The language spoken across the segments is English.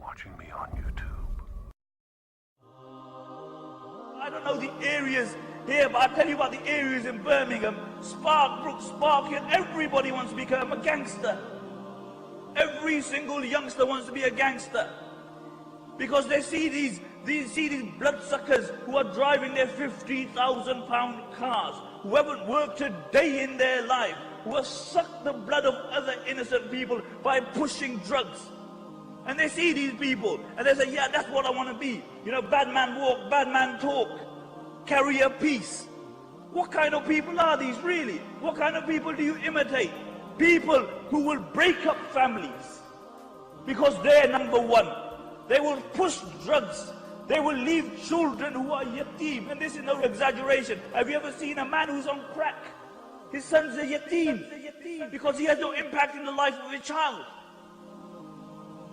watching me on YouTube. I don't know the areas here, but I'll tell you about the areas in Birmingham. Sparkbrook, Sparkhill, everybody wants to become a gangster. Every single youngster wants to be a gangster. Because they see these bloodsuckers who are driving their £50,000 cars, who haven't worked a day in their life, who have sucked the blood of other innocent people by pushing drugs. And they see these people and they say, yeah, that's what I want to be. You know, bad man walk, bad man talk, carry a peace. What kind of people are these really? What kind of people do you imitate? People who will break up families because they're number one. They will push drugs. They will leave children who are yatim. And this is no exaggeration. Have you ever seen a man who's on crack? His son's a yatim because he has no impact in the life of a child.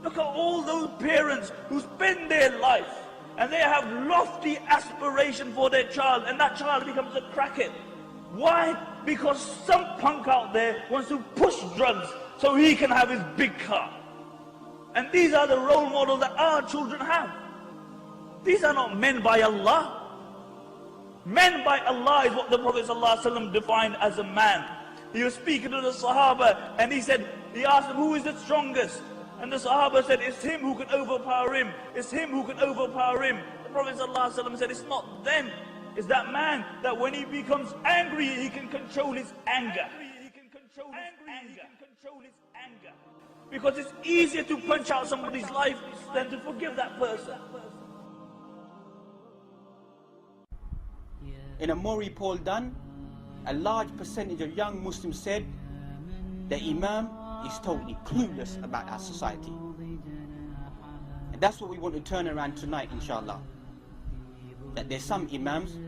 Look at all those parents who spend their life and they have lofty aspiration for their child, and that child becomes a crackhead. Why? Because some punk out there wants to push drugs so he can have his big car. And these are the role models that our children have. These are not men by Allah. Men by Allah is what the Prophet ﷺ defined as a man. He was speaking to the Sahaba and he asked them, who is the strongest? And the Sahaba said, it's him who can overpower him. It's him who can overpower him. The Prophet ﷺ said, it's not them. It's that man that when he becomes angry, he can control his anger. Because it's easier to punch out somebody's life than to forgive that person. In a Mori poll done, a large percentage of young Muslims said the Imam is totally clueless about our society. And that's what we want to turn around tonight, inshallah. That there's some Imams,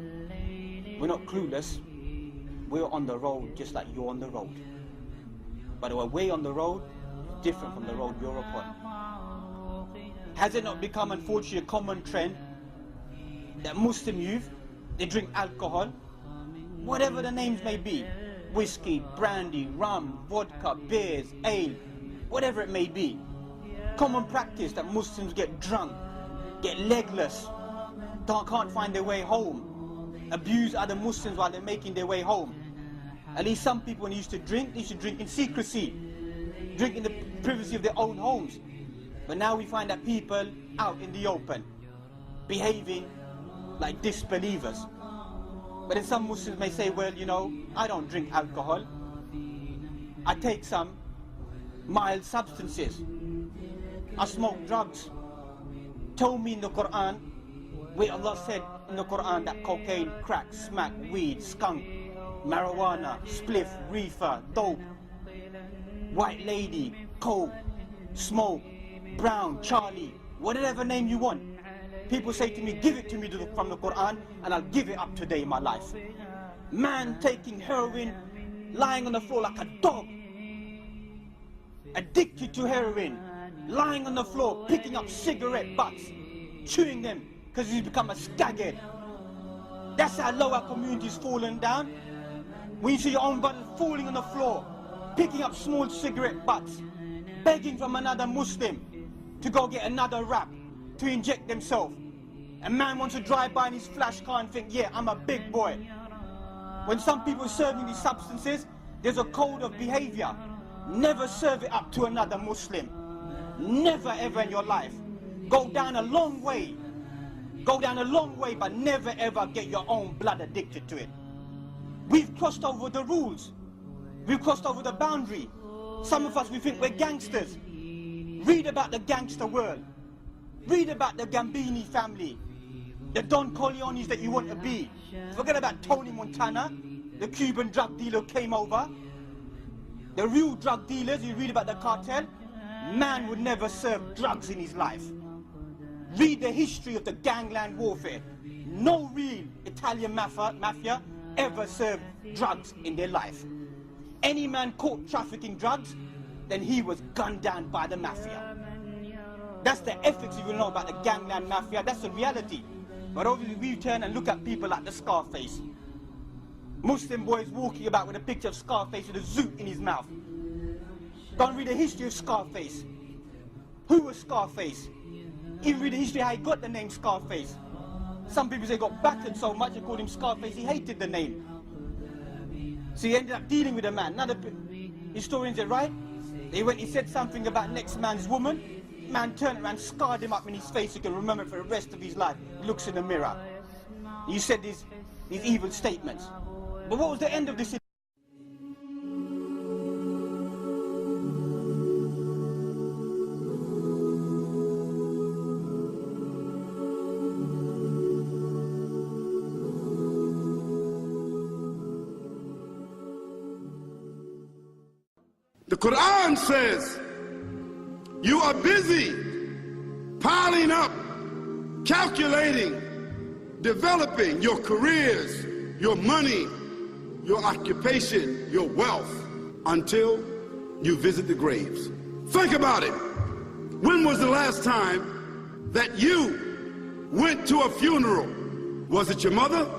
we're not clueless, we're on the road just like you're on the road. But our way on the road is different from the road you're upon. Has it not become, unfortunately, a common trend that Muslim youth, they drink alcohol, whatever the names may be, whiskey, brandy, rum, vodka, beers, ale, whatever it may be. Common practice that Muslims get drunk, get legless, can't find their way home, abuse other Muslims while they're making their way home. At least some people, when they used to drink in secrecy, drink in the privacy of their own homes. But now we find that people out in the open, behaving like disbelievers. But then some Muslims may say, well, you know, I don't drink alcohol. I take some mild substances. I smoke drugs. Tell me in the Quran, where Allah said in the Quran that cocaine, crack, smack, weed, skunk, marijuana, spliff, reefer, dope, white lady, coke, smoke, brown, Charlie, whatever name you want. People say to me, give it to me from the Quran and I'll give it up today in my life. Man taking heroin, lying on the floor like a dog, addicted to heroin, lying on the floor, picking up cigarette butts, chewing them because he's become a staghead. That's how low our community's fallen down. When you see your own brothers falling on the floor, picking up small cigarette butts, begging from another Muslim to go get another wrap to inject themselves. A man wants to drive by in his flash car and think, yeah, I'm a big boy. When some people are serving these substances, there's a code of behavior. Never serve it up to another Muslim. Never ever in your life. Go down a long way. Go down a long way, but never ever get your own blood addicted to it. We've crossed over the rules. We've crossed over the boundary. Some of us, we think we're gangsters. Read about the gangster world. Read about the Gambini family, the Don Corleones that you want to be. Forget about Tony Montana, the Cuban drug dealer who came over. The real drug dealers, you read about the cartel. Man would never serve drugs in his life. Read the history of the gangland warfare. No real Italian mafia ever served drugs in their life. Any man caught trafficking drugs, then he was gunned down by the mafia. That's the ethics you will know about the gangland mafia. That's the reality. But obviously we turn and look at people like the Scarface. Muslim boys walking about with a picture of Scarface with a zoot in his mouth. Go and read the history of Scarface. Who was Scarface? Even read the history how he got the name Scarface. Some people say he got battered so much they called him Scarface, he hated the name. So he ended up dealing with a man. None of the historians are right. He said something about next man's woman. Man turned around, scarred him up in his face, he can remember it for the rest of his life. He looks in the mirror. You said these evil statements. But what was the end of this? The Quran says, you are busy piling up, calculating, developing your careers, your money, your occupation, your wealth, until you visit the graves. Think about it. When was the last time that you went to a funeral? Was it your mother?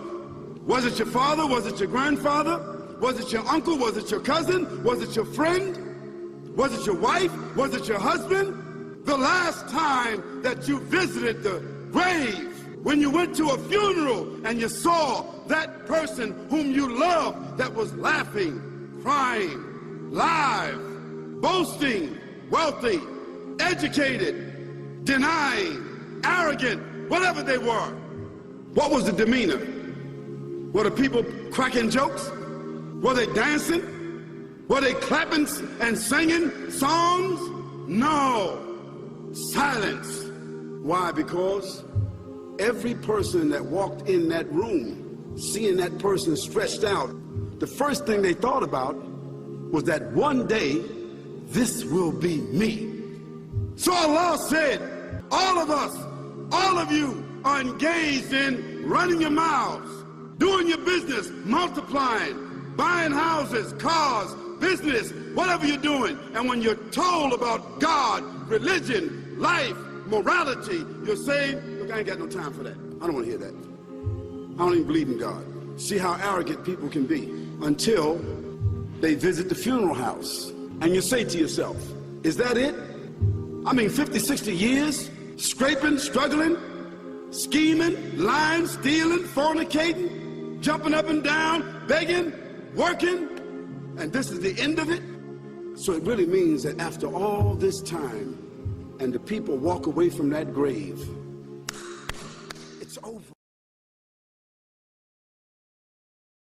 Was it your father? Was it your grandfather? Was it your uncle? Was it your cousin? Was it your friend? Was it your wife? Was it your husband? The last time that you visited the grave, when you went to a funeral and you saw that person whom you loved that was laughing, crying, live, boasting, wealthy, educated, denying, arrogant, whatever they were. What was the demeanor? Were the people cracking jokes? Were they dancing? Were they clapping and singing songs? No. Silence. Why? Because every person that walked in that room, seeing that person stretched out, the first thing they thought about was that one day, this will be me. So Allah said, all of us, all of you are engaged in running your mouths, doing your business, multiplying, buying houses, cars, business, whatever you're doing. And when you're told about God, religion, life, morality, you're saying, look, I ain't got no time for that. I don't want to hear that. I don't even believe in God. See how arrogant people can be until they visit the funeral house. And you say to yourself, is that it? I mean, 50, 60 years, scraping, struggling, scheming, lying, stealing, fornicating, jumping up and down, begging, working, and this is the end of it? So it really means that after all this time, and the people walk away from that grave,